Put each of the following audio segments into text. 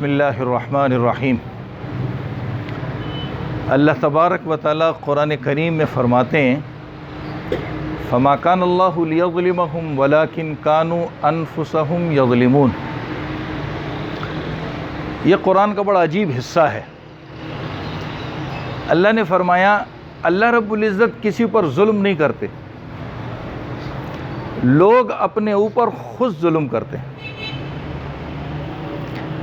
بسم اللہ الرحمن الرحیم۔ اللہ تبارک و تعالیٰ قرآن کریم میں فرماتے ہیں فما کان اللہ لیظلمہم ولکن کانوا انفسہم یظلمون۔ یہ قرآن کا بڑا عجیب حصہ ہے۔ اللہ نے فرمایا اللہ رب العزت کسی پر ظلم نہیں کرتے، لوگ اپنے اوپر خود ظلم کرتے ہیں۔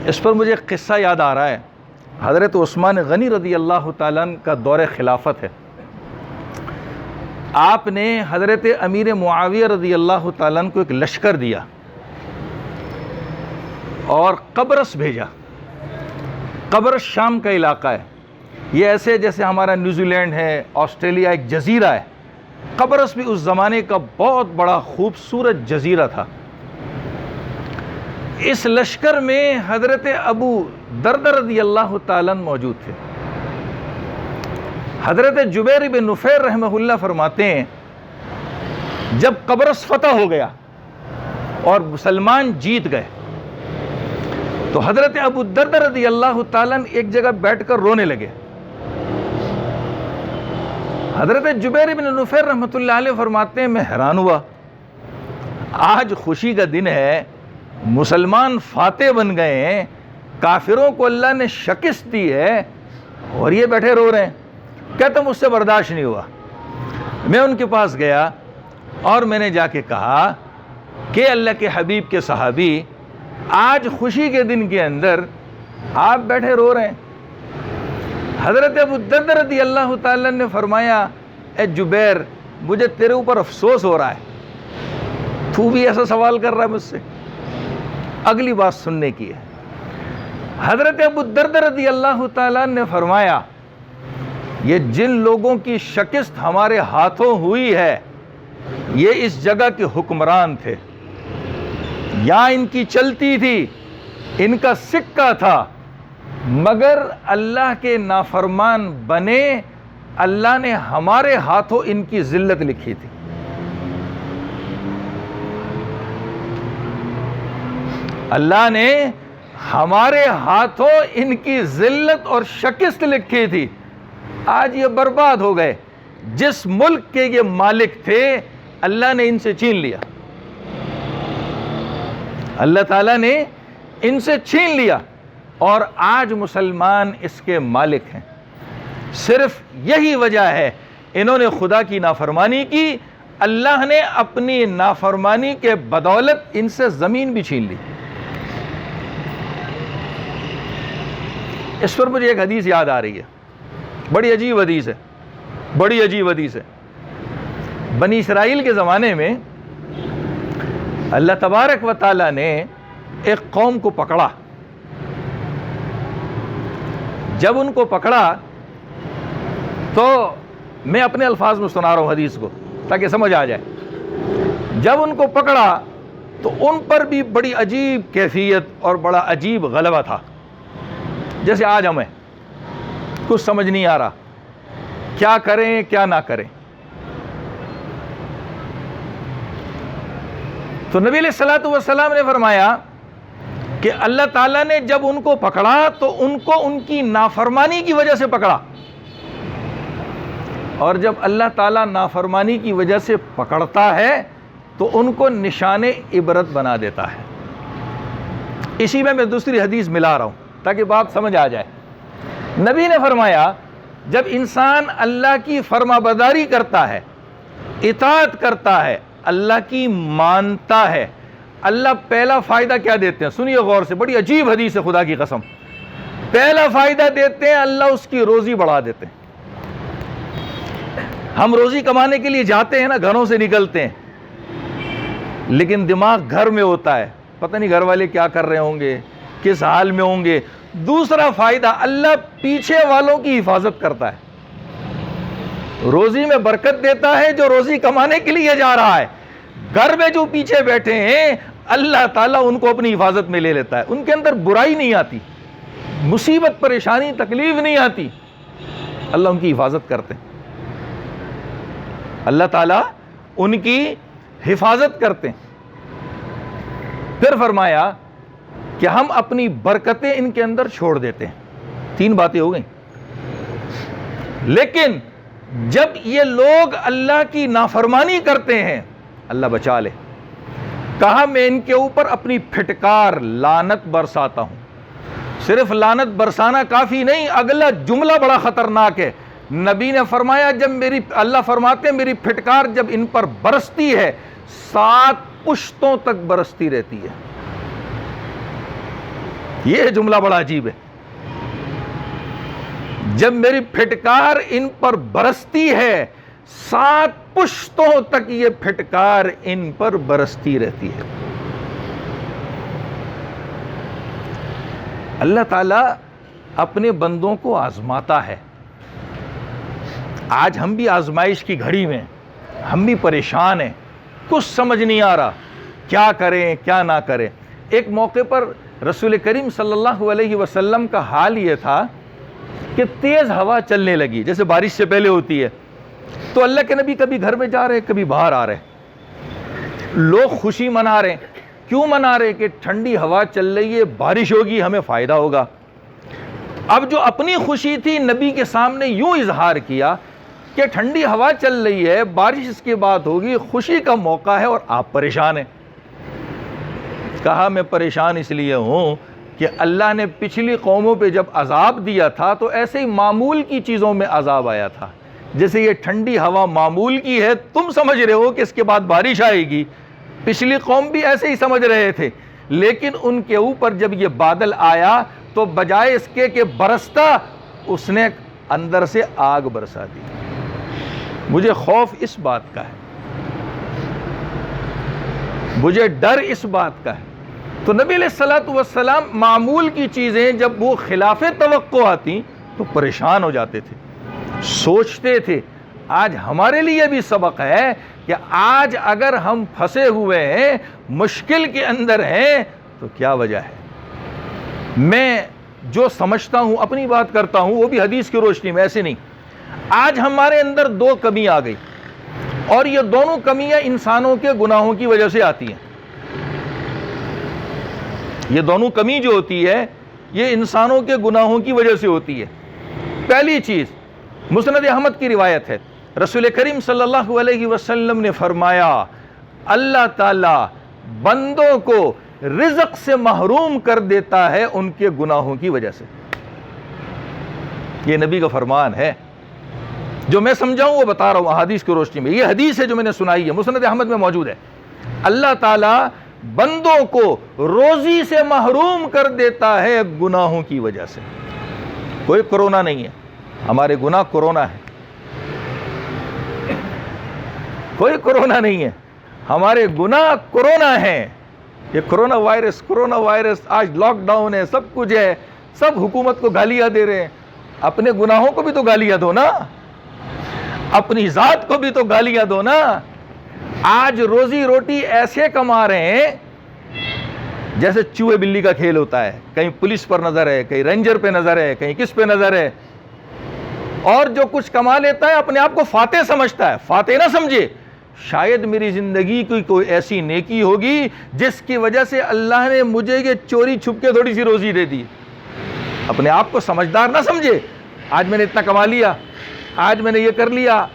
اس پر مجھے ایک قصہ یاد آ رہا ہے۔ حضرت عثمان غنی رضی اللہ تعالیٰ عنہ کا دور خلافت ہے۔ آپ نے حضرت امیر معاویہ رضی اللہ تعالیٰ عنہ کو ایک لشکر دیا اور قبرص بھیجا۔ قبرص شام کا علاقہ ہے، یہ ایسے جیسے ہمارا نیوزی لینڈ ہے، آسٹریلیا ایک جزیرہ ہے۔ قبرص بھی اس زمانے کا بہت بڑا خوبصورت جزیرہ تھا۔ اس لشکر میں حضرت ابو دردہ رضی اللہ تعالیٰ عنہ موجود تھے۔ حضرت جبیر بن نفیر رحمہ اللہ فرماتے ہیں جب قبرص فتح ہو گیا اور مسلمان جیت گئے تو حضرت ابو دردہ رضی اللہ تعالیٰ عنہ ایک جگہ بیٹھ کر رونے لگے۔ حضرت جبیر بن نفیر رحمۃ اللہ علیہ فرماتے ہیں میں حیران ہوا، آج خوشی کا دن ہے، مسلمان فاتح بن گئے ہیں، کافروں کو اللہ نے شکست دی ہے اور یہ بیٹھے رو رہے ہیں۔ کہتا مجھ سے برداشت نہیں ہوا، میں ان کے پاس گیا اور میں نے جا کے کہا کہ اللہ کے حبیب کے صحابی، آج خوشی کے دن کے اندر آپ بیٹھے رو رہے ہیں۔ حضرت ابو دردہ رضی اللہ تعالیٰ نے فرمایا اے جبیر، مجھے تیرے اوپر افسوس ہو رہا ہے، تو بھی ایسا سوال کر رہا ہے مجھ سے۔ اگلی بات سننے کی ہے۔ حضرت ابو دردہ رضی اللہ تعالیٰ نے فرمایا یہ جن لوگوں کی شکست ہمارے ہاتھوں ہوئی ہے یہ اس جگہ کے حکمران تھے، یہاں ان کی چلتی تھی، ان کا سکہ تھا، مگر اللہ کے نافرمان بنے، اللہ نے ہمارے ہاتھوں ان کی ذلت لکھی تھی۔ اللہ نے ہمارے ہاتھوں ان کی ذلت اور شکست لکھی تھی، آج یہ برباد ہو گئے۔ جس ملک کے یہ مالک تھے اللہ نے ان سے چھین لیا، اللہ تعالیٰ نے ان سے چھین لیا اور آج مسلمان اس کے مالک ہیں۔ صرف یہی وجہ ہے، انہوں نے خدا کی نافرمانی کی، اللہ نے اپنی نافرمانی کے بدولت ان سے زمین بھی چھین لی۔ اس پر مجھے ایک حدیث یاد آ رہی ہے، بڑی عجیب حدیث ہے، بڑی عجیب حدیث ہے۔ بنی اسرائیل کے زمانے میں اللہ تبارک و تعالیٰ نے ایک قوم کو پکڑا۔ جب ان کو پکڑا تو میں اپنے الفاظ میں سنا رہا ہوں حدیث کو تاکہ سمجھ آ جائے۔ جب ان کو پکڑا تو ان پر بھی بڑی عجیب کیفیت اور بڑا عجیب غلبہ تھا، جیسے آج ہمیں کچھ سمجھ نہیں آ رہا کیا کریں کیا نہ کریں۔ تو نبی علیہ الصلوۃ والسلام نے فرمایا کہ اللہ تعالیٰ نے جب ان کو پکڑا تو ان کو ان کی نافرمانی کی وجہ سے پکڑا، اور جب اللہ تعالیٰ نافرمانی کی وجہ سے پکڑتا ہے تو ان کو نشان عبرت بنا دیتا ہے۔ اسی میں دوسری حدیث ملا رہا ہوں تاکہ بات سمجھ آ جائے۔ نبی نے فرمایا جب انسان اللہ کی فرما برداری کرتا ہے، اطاعت کرتا ہے، اللہ کی مانتا ہے، اللہ پہلا فائدہ کیا دیتے ہیں؟ سنیے غور سے، بڑی عجیب حدیث ہے خدا کی قسم۔ پہلا فائدہ دیتے ہیں اللہ اس کی روزی بڑھا دیتے ہیں۔ ہم روزی کمانے کے لیے جاتے ہیں نا، گھروں سے نکلتے ہیں لیکن دماغ گھر میں ہوتا ہے، پتہ نہیں گھر والے کیا کر رہے ہوں گے، کس حال میں ہوں گے۔ دوسرا فائدہ اللہ پیچھے والوں کی حفاظت کرتا ہے، روزی میں برکت دیتا ہے جو روزی کمانے کے لیے جا رہا ہے۔ گھر میں جو پیچھے بیٹھے ہیں اللہ تعالیٰ ان کو اپنی حفاظت میں لے لیتا ہے، ان کے اندر برائی نہیں آتی، مصیبت پریشانی تکلیف نہیں آتی، اللہ ان کی حفاظت کرتے ہیں، اللہ تعالیٰ ان کی حفاظت کرتے ہیں۔ پھر فرمایا کہ ہم اپنی برکتیں ان کے اندر چھوڑ دیتے ہیں. 3 باتیں ہو گئیں. لیکن جب یہ لوگ اللہ کی نافرمانی کرتے ہیں، اللہ بچا لے، کہا میں ان کے اوپر اپنی پھٹکار لعنت برساتا ہوں. صرف لعنت برسانا کافی نہیں، اگلا جملہ بڑا خطرناک ہے. نبی نے فرمایا اللہ فرماتے ہیں میری پھٹکار جب ان پر برستی ہے 7 پشتوں تک برستی رہتی ہے. یہ جملہ بڑا عجیب ہے. جب میری پھٹکار ان پر برستی ہے 7 پشتوں تک یہ پھٹکار ان پر برستی رہتی ہے. اللہ تعالیٰ اپنے بندوں کو آزماتا ہے. آج ہم بھی آزمائش کی گھڑی میں، ہم بھی پریشان ہیں، کچھ سمجھ نہیں آ رہا کیا کریں کیا نہ کریں. ایک موقع پر رسول کریم صلی اللہ علیہ وسلم کا حال یہ تھا کہ تیز ہوا چلنے لگی جیسے بارش سے پہلے ہوتی ہے. تو اللہ کے نبی کبھی گھر میں جا رہے کبھی باہر آ رہے. لوگ خوشی منا رہے. کیوں منا رہے؟ کہ ٹھنڈی ہوا چل رہی ہے، بارش ہوگی، ہمیں فائدہ ہوگا. اب جو اپنی خوشی تھی نبی کے سامنے یوں اظہار کیا کہ ٹھنڈی ہوا چل رہی ہے، بارش اس کے بعد ہوگی، خوشی کا موقع ہے اور آپ پریشان ہیں. کہا میں پریشان اس لیے ہوں کہ اللہ نے پچھلی قوموں پہ جب عذاب دیا تھا تو ایسے ہی معمول کی چیزوں میں عذاب آیا تھا. جیسے یہ ٹھنڈی ہوا معمول کی ہے، تم سمجھ رہے ہو کہ اس کے بعد بارش آئے گی. پچھلی قوم بھی ایسے ہی سمجھ رہے تھے، لیکن ان کے اوپر جب یہ بادل آیا تو بجائے اس کے کہ برستا، اس نے اندر سے آگ برسا دی. مجھے خوف اس بات کا ہے، مجھے ڈر اس بات کا ہے. تو نبی علیہ الصلوۃ والسلام معمول کی چیزیں جب وہ خلاف توقع آتی تو پریشان ہو جاتے تھے، سوچتے تھے. آج ہمارے لیے بھی سبق ہے کہ آج اگر ہم پھنسے ہوئے ہیں، مشکل کے اندر ہیں، تو کیا وجہ ہے. میں جو سمجھتا ہوں اپنی بات کرتا ہوں، وہ بھی حدیث کی روشنی میں، ایسے نہیں. آج ہمارے اندر 2 کمی آ گئی، اور یہ دونوں کمیاں انسانوں کے گناہوں کی وجہ سے آتی ہیں. یہ دونوں کمی جو ہوتی ہے یہ انسانوں کے گناہوں کی وجہ سے ہوتی ہے. پہلی چیز مسند احمد کی روایت ہے، رسول کریم صلی اللہ علیہ وسلم نے فرمایا اللہ تعالی بندوں کو رزق سے محروم کر دیتا ہے ان کے گناہوں کی وجہ سے. یہ نبی کا فرمان ہے. جو میں سمجھاؤں وہ بتا رہا ہوں احادیث کی روشنی میں. یہ حدیث ہے جو میں نے سنائی ہے، مسند احمد میں موجود ہے. اللہ تعالیٰ بندوں کو روزی سے محروم کر دیتا ہے گناہوں کی وجہ سے. کوئی کرونا نہیں ہے، ہمارے گناہ کرونا ہے. کوئی کرونا نہیں ہے، ہمارے گناہ کرونا ہیں. یہ کرونا وائرس آج لاک ڈاؤن ہے، سب کچھ ہے، سب حکومت کو گالیاں دے رہے ہیں. اپنے گناہوں کو بھی تو گالیاں دو نا، اپنی ذات کو بھی تو گالیاں دو نا. آج روزی روٹی ایسے کما رہے ہیں جیسے چوہے بلی کا کھیل ہوتا ہے. کہیں پولیس پر نظر ہے، کہیں رینجر پہ نظر ہے، کہیں کس پہ نظر ہے. اور جو کچھ کما لیتا ہے اپنے آپ کو فاتح سمجھتا ہے. فاتح نہ سمجھے. شاید میری زندگی کی کوئی ایسی نیکی ہوگی جس کی وجہ سے اللہ نے مجھے یہ چوری چھپ کے تھوڑی سی روزی دے دی. اپنے آپ کو سمجھدار نہ سمجھے. آج میں نے اتنا کما لیا، آج میں نے یہ کر لیا.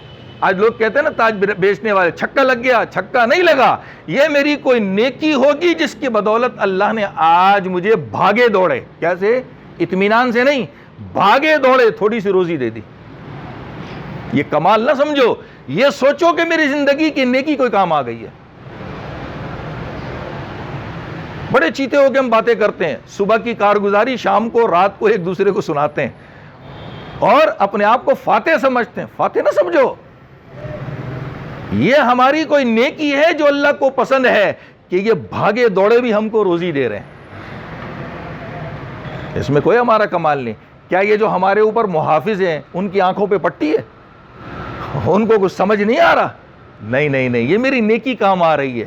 آج لوگ کہتے ہیں نا تاج بیچنے والے، چھکا لگ گیا. چھکا نہیں لگا، یہ میری کوئی نیکی ہوگی جس کی بدولت اللہ نے آج مجھے بھاگے دوڑے، کیسے؟ اطمینان سے نہیں، بھاگے دوڑے تھوڑی سی روزی دے دی. یہ کمال نہ سمجھو، یہ سوچو کہ میری زندگی کی نیکی کوئی کام آ گئی ہے. بڑے چیتے ہو کے ہم باتیں کرتے ہیں، صبح کی کارگزاری شام کو رات کو ایک دوسرے کو سناتے ہیں اور اپنے آپ کو فاتح سمجھتے ہیں. فاتح نہ سمجھو. یہ ہماری کوئی نیکی ہے جو اللہ کو پسند ہے کہ یہ بھاگے دوڑے بھی ہم کو روزی دے رہے ہیں. اس میں کوئی ہمارا کمال نہیں. کیا یہ جو ہمارے اوپر محافظ ہیں ان کی آنکھوں پہ پٹی ہے؟ ان کو کچھ سمجھ نہیں آ رہا؟ نہیں، یہ میری نیکی کام آ رہی ہے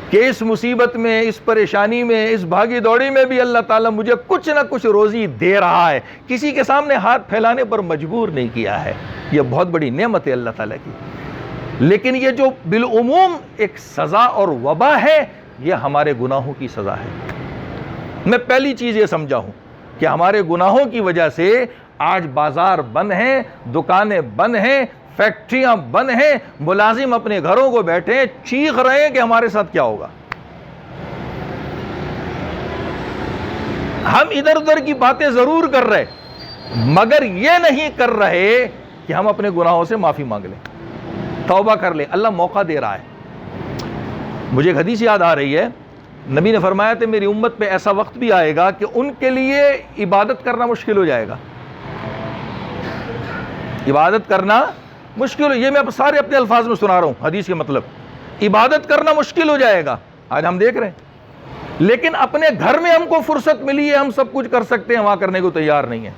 کہ اس مصیبت میں، اس پریشانی میں، اس بھاگی دوڑی میں بھی اللہ تعالیٰ مجھے کچھ نہ کچھ روزی دے رہا ہے. کسی کے سامنے ہاتھ پھیلانے پر مجبور نہیں کیا ہے. یہ بہت بڑی نعمت ہے اللہ تعالیٰ کی. لیکن یہ جو بالعموم ایک سزا اور وبا ہے، یہ ہمارے گناہوں کی سزا ہے. میں پہلی چیز یہ سمجھا ہوں کہ ہمارے گناہوں کی وجہ سے آج بازار بند ہیں، دکانیں بند ہیں، فیکٹریاں بند ہیں، ملازم اپنے گھروں کو بیٹھے چیخ رہے ہیں کہ ہمارے ساتھ کیا ہوگا۔ ہم ادھر ادھر کی باتیں ضرور کر رہے مگر یہ نہیں کر رہے کہ ہم اپنے گناہوں سے معافی مانگ لیں، توبہ کر لیں۔ اللہ موقع دے رہا ہے۔ مجھے ایک حدیث یاد آ رہی ہے، نبی نے فرمایا تھا میری امت پہ ایسا وقت بھی آئے گا کہ ان کے لیے عبادت کرنا مشکل ہو جائے گا، عبادت کرنا مشکل ہو، یہ میں سارے اپنے الفاظ میں سنا رہا ہوں حدیث کے مطلب، عبادت کرنا مشکل ہو جائے گا۔ آج ہم دیکھ رہے ہیں لیکن اپنے گھر میں ہم کو فرصت ملی ہے، ہم سب کچھ کر سکتے ہیں، وہاں کرنے کو تیار نہیں ہے۔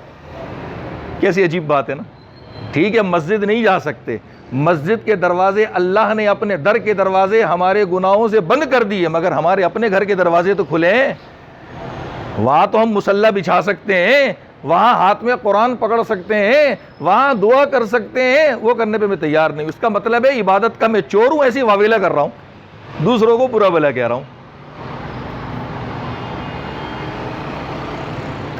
کیسی عجیب بات ہے نا۔ ٹھیک ہے مسجد نہیں جا سکتے، مسجد کے دروازے اللہ نے اپنے در کے دروازے ہمارے گناہوں سے بند کر دیے، مگر ہمارے اپنے گھر کے دروازے تو کھلے ہیں۔ وہاں تو ہم مصلی بچھا سکتے ہیں، وہاں ہاتھ میں قرآن پکڑ سکتے ہیں، وہاں دعا کر سکتے ہیں، وہ کرنے پہ میں تیار نہیں۔ اس کا مطلب ہے عبادت کا میں چور ہوں، ایسی واویلا کر رہا ہوں، دوسروں کو برا بھلا کہہ رہا ہوں۔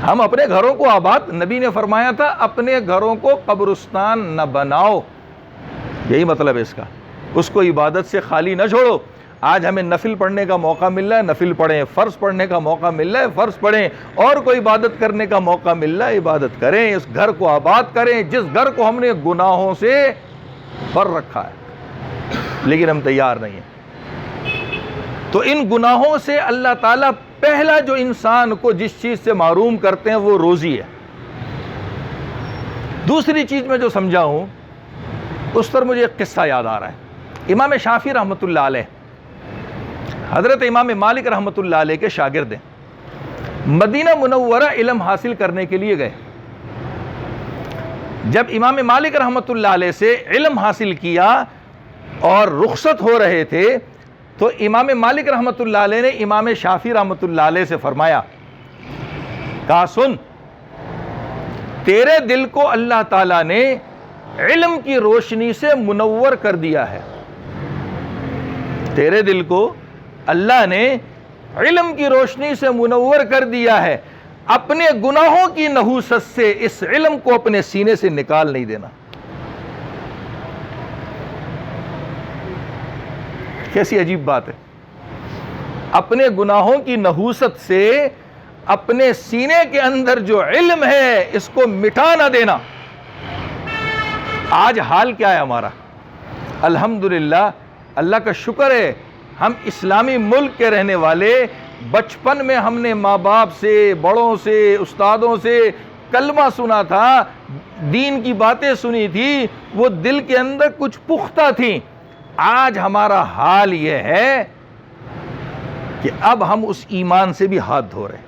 ہم اپنے گھروں کو آباد، نبی نے فرمایا تھا اپنے گھروں کو قبرستان نہ بناؤ، یہی مطلب ہے اس کا، اس کو عبادت سے خالی نہ چھوڑو۔ آج ہمیں نفل پڑھنے کا موقع مل رہا ہے، نفل پڑھیں، فرض پڑھنے کا موقع مل رہا ہے، فرض پڑھیں، اور کوئی عبادت کرنے کا موقع مل رہا ہے، عبادت کریں، اس گھر کو آباد کریں جس گھر کو ہم نے گناہوں سے بھر رکھا ہے، لیکن ہم تیار نہیں ہیں۔ تو ان گناہوں سے اللہ تعالیٰ پہلا جو انسان کو جس چیز سے محروم کرتے ہیں وہ روزی ہے۔ دوسری چیز میں جو سمجھا ہوں اس پر مجھے ایک قصہ یاد آ رہا ہے۔ امام شافعی رحمۃ اللہ علیہ حضرت امام مالک رحمۃ اللہ علیہ کے شاگرد ہیں، مدینہ منورہ علم حاصل کرنے کے لیے گئے۔ جب امام مالک رحمۃ اللہ علیہ سے علم حاصل کیا اور رخصت ہو رہے تھے تو امام مالک رحمۃ اللہ علیہ نے امام شافعی رحمۃ اللہ علیہ سے فرمایا، کہا سن، تیرے دل کو اللہ تعالیٰ نے علم کی روشنی سے منور کر دیا ہے، تیرے دل کو اللہ نے علم کی روشنی سے منور کر دیا ہے، اپنے گناہوں کی نحوست سے اس علم کو اپنے سینے سے نکال نہیں دینا۔ کیسی عجیب بات ہے، اپنے گناہوں کی نحوست سے اپنے سینے کے اندر جو علم ہے اس کو مٹا نہ دینا۔ آج حال کیا ہے ہمارا؟ الحمدللہ، اللہ کا شکر ہے، ہم اسلامی ملک کے رہنے والے، بچپن میں ہم نے ماں باپ سے، بڑوں سے، استادوں سے کلمہ سنا تھا، دین کی باتیں سنی تھی، وہ دل کے اندر کچھ پختہ تھیں۔ آج ہمارا حال یہ ہے کہ اب ہم اس ایمان سے بھی ہاتھ دھو رہے ہیں۔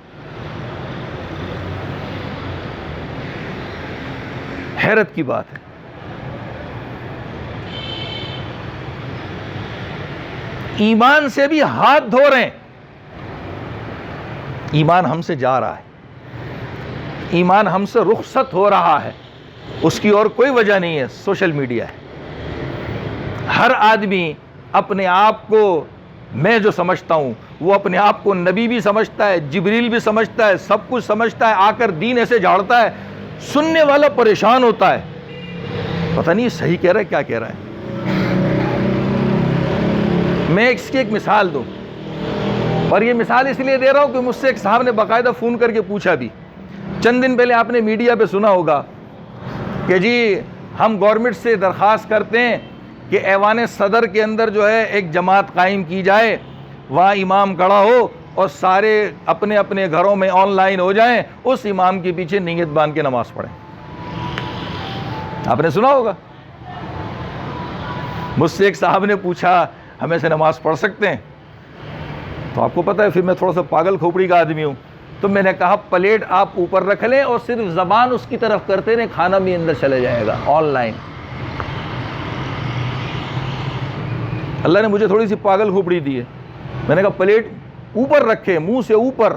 حیرت کی بات ہے۔ ایمان سے بھی ہاتھ دھو رہے ہیں۔ ایمان ہم سے جا رہا ہے، ایمان ہم سے رخصت ہو رہا ہے، اس کی اور کوئی وجہ نہیں ہے، سوشل میڈیا ہے۔ ہر آدمی اپنے آپ کو، میں جو سمجھتا ہوں وہ اپنے آپ کو نبی بھی سمجھتا ہے، جبریل بھی سمجھتا ہے، سب کچھ سمجھتا ہے، آ کر دین ایسے جھاڑتا ہے، سننے والا پریشان ہوتا ہے، پتہ نہیں صحیح کہہ رہا ہے کیا کہہ رہا ہے۔ میں اس کی ایک مثال دوں، اور یہ مثال اس لیے دے رہا ہوں کہ مجھ سے ایک صاحب نے باقاعدہ فون کر کے پوچھا بھی، چند دن پہلے آپ نے میڈیا پہ سنا ہوگا کہ جی ہم گورنمنٹ سے درخواست کرتے ہیں کہ ایوان صدر کے اندر جو ہے ایک جماعت قائم کی جائے، وہاں امام کھڑا ہو اور سارے اپنے اپنے گھروں میں آن لائن ہو جائیں، اس امام کے پیچھے نیت باندھ کے نماز پڑھیں۔ آپ نے سنا ہوگا۔ مجھ سے ایک صاحب نے پوچھا ہم ایسے نماز پڑھ سکتے ہیں؟ تو آپ کو پتہ ہے پھر میں تھوڑا سا پاگل کھوپڑی کا آدمی ہوں، تو میں نے کہا پلیٹ آپ اوپر رکھ لیں اور صرف زبان اس کی طرف کرتے رہیں، کھانا بھی اندر چلے جائے گا آن لائن۔ اللہ نے مجھے تھوڑی سی پاگل کھوپڑی دی ہے، میں نے کہا پلیٹ اوپر رکھے، منہ سے اوپر،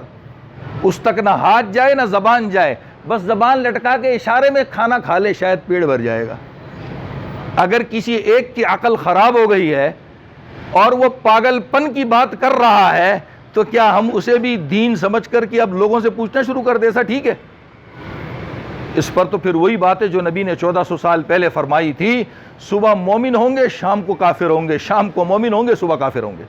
اس تک نہ ہاتھ جائے نہ زبان جائے، بس زبان لٹکا کے اشارے میں کھانا کھا لے، شاید پیٹ بھر جائے گا۔ اگر کسی ایک کی عقل خراب ہو گئی ہے اور وہ پاگل پن کی بات کر رہا ہے تو کیا ہم اسے بھی دین سمجھ کر کے اب لوگوں سے پوچھنا شروع کر دیں ایسا ٹھیک ہے؟ اس پر تو پھر وہی بات ہے جو نبی نے 1400 سال پہلے فرمائی تھی، صبح مومن ہوں گے شام کو کافر ہوں گے، شام کو مومن ہوں گے صبح کافر ہوں گے۔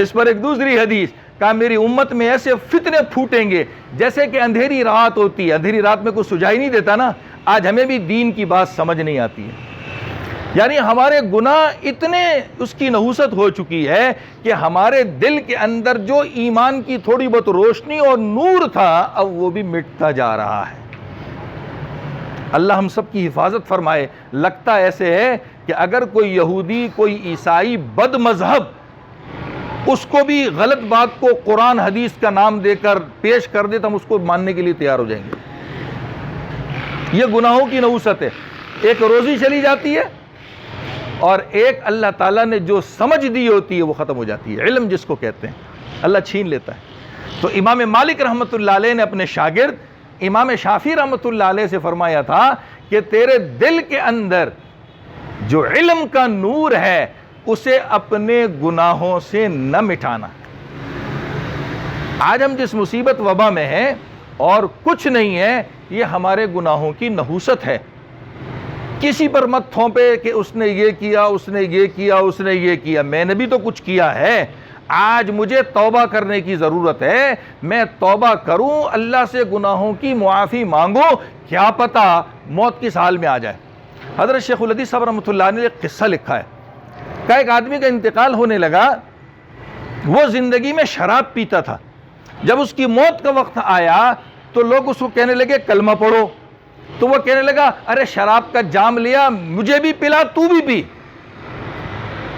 اس پر ایک دوسری حدیث کہا میری امت میں ایسے فتنے پھوٹیں گے جیسے کہ اندھیری رات ہوتی ہے، اندھیری رات میں کوئی سجائی نہیں دیتا نا، آج ہمیں بھی دین کی بات سمجھ نہیں آتی ہے۔ یعنی ہمارے گناہ اتنے اس کی نحوست ہو چکی ہے کہ ہمارے دل کے اندر جو ایمان کی تھوڑی بہت روشنی اور نور تھا اب وہ بھی مٹتا جا رہا ہے۔ اللہ ہم سب کی حفاظت فرمائے۔ لگتا ایسے ہے کہ اگر کوئی یہودی کوئی عیسائی بد مذہب اس کو بھی غلط بات کو قرآن حدیث کا نام دے کر پیش کر دے تو ہم اس کو ماننے کے لیے تیار ہو جائیں گے۔ یہ گناہوں کی نحوست ہے، ایک روزی چلی جاتی ہے اور ایک اللہ تعالیٰ نے جو سمجھ دی ہوتی ہے وہ ختم ہو جاتی ہے، علم جس کو کہتے ہیں اللہ چھین لیتا ہے۔ تو امام مالک رحمۃ اللہ علیہ نے اپنے شاگرد امام شافعی رحمۃ اللہ علیہ سے فرمایا تھا کہ تیرے دل کے اندر جو علم کا نور ہے اسے اپنے گناہوں سے نہ مٹانا۔ آج ہم جس مصیبت وبا میں ہیں اور کچھ نہیں ہے، یہ ہمارے گناہوں کی نحوست ہے۔ کسی پر مت تھوپے کہ اس نے یہ کیا، اس نے یہ کیا، اس نے یہ کیا، میں نے بھی تو کچھ کیا ہے۔ آج مجھے توبہ کرنے کی ضرورت ہے، میں توبہ کروں، اللہ سے گناہوں کی معافی مانگو، کیا پتہ موت کس حال میں آ جائے۔ حضرت شیخ الحدیث صاحب رحمۃ اللہ علیہ نے ایک قصہ لکھا ہے کہ ایک آدمی کا انتقال ہونے لگا، وہ زندگی میں شراب پیتا تھا، جب اس کی موت کا وقت آیا تو لوگ اس کو کہنے لگے کلمہ پڑھو، تو وہ کہنے لگا ارے شراب کا جام لیا مجھے بھی پلا تو بھی پی۔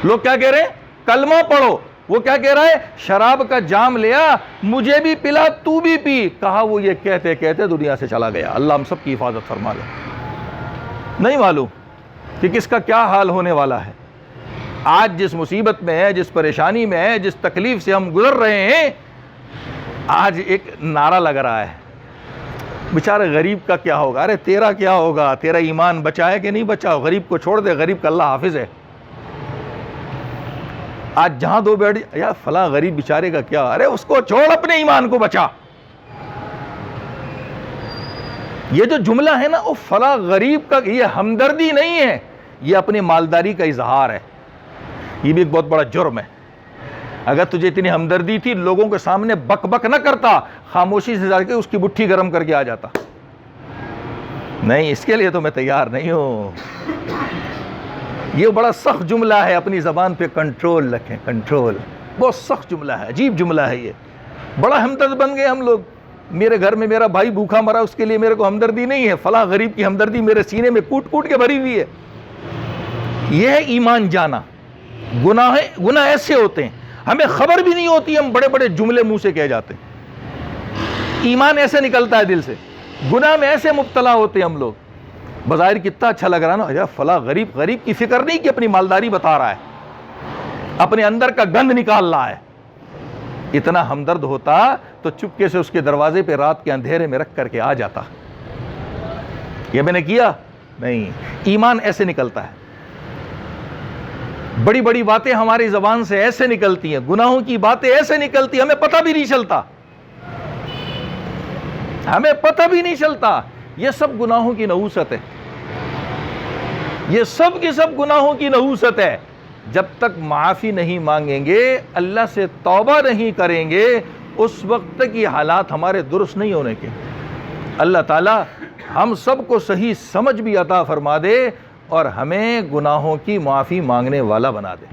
لوگ کیا کہہ رہے ہیں؟ کلمہ پڑھو۔ وہ کیا کہہ رہا ہے؟ شراب کا جام لیا مجھے بھی پلا تو بھی پی۔ کہا وہ یہ کہتے کہتے دنیا سے چلا گیا۔ اللہ ہم سب کی حفاظت فرما لے۔ نہیں معلوم کہ کس کا کیا حال ہونے والا ہے۔ آج جس مصیبت میں ہے، جس پریشانی میں ہے، جس تکلیف سے ہم گزر رہے ہیں، آج ایک نعرہ لگ رہا ہے بیچارے غریب کا کیا ہوگا؟ ارے تیرا کیا ہوگا؟ تیرا ایمان بچا ہے کہ نہیں بچا؟ غریب کو چھوڑ دے، غریب کا اللہ حافظ ہے۔ آج جہاں دو بیٹھ یا فلاں غریب بیچارے کا کیا، ارے اس کو چھوڑ، اپنے ایمان کو بچا۔ یہ جو جملہ ہے نا، وہ فلاں غریب کا، یہ ہمدردی نہیں ہے، یہ اپنی مالداری کا اظہار ہے۔ یہ بھی ایک بہت بڑا جرم ہے۔ اگر تجھے اتنی ہمدردی تھی لوگوں کے سامنے بک بک نہ کرتا، خاموشی سے جا کے اس کی بٹھی گرم کر کے آ جاتا۔ نہیں، اس کے لیے تو میں تیار نہیں ہوں۔ یہ بڑا سخت جملہ ہے، اپنی زبان پہ کنٹرول رکھیں، کنٹرول۔ بہت سخت جملہ ہے، عجیب جملہ ہے یہ۔ بڑا ہمدرد بن گئے ہم لوگ۔ میرے گھر میں میرا بھائی بھوکا مرا، اس کے لیے میرے کو ہمدردی نہیں ہے، فلاں غریب کی ہمدردی میرے سینے میں کوٹ کوٹ کے بھری ہوئی ہے۔ یہ ہے ایمان جانا۔ گناہ ایسے ہوتے ہیں، ہمیں خبر بھی نہیں ہوتی، ہم بڑے بڑے جملے منہ سے کہہ جاتے ہیں۔ ایمان ایسے نکلتا ہے دل سے، گناہ میں ایسے مبتلا ہوتے ہیں ہم لوگ۔ بظاہر کتنا اچھا لگ رہا نا، فلاں غریب کی فکر نہیں کہ اپنی مالداری بتا رہا ہے، اپنے اندر کا گند نکال رہا ہے۔ اتنا ہمدرد ہوتا تو چپکے سے اس کے دروازے پہ رات کے اندھیرے میں رکھ کر کے آ جاتا۔ یہ میں نے کیا نہیں۔ ایمان ایسے نکلتا ہے، بڑی بڑی باتیں ہماری زبان سے ایسے نکلتی ہیں، گناہوں کی باتیں ایسے نکلتی ہیں، ہمیں پتہ بھی نہیں چلتا، ہمیں پتہ بھی نہیں چلتا۔ یہ سب گناہوں کی نحوست ہے، یہ سب کی سب گناہوں کی نحوست ہے۔ جب تک معافی نہیں مانگیں گے، اللہ سے توبہ نہیں کریں گے، اس وقت تک یہ حالات ہمارے درست نہیں ہونے کے۔ اللہ تعالی ہم سب کو صحیح سمجھ بھی عطا فرما دے اور ہمیں گناہوں کی معافی مانگنے والا بنا دے۔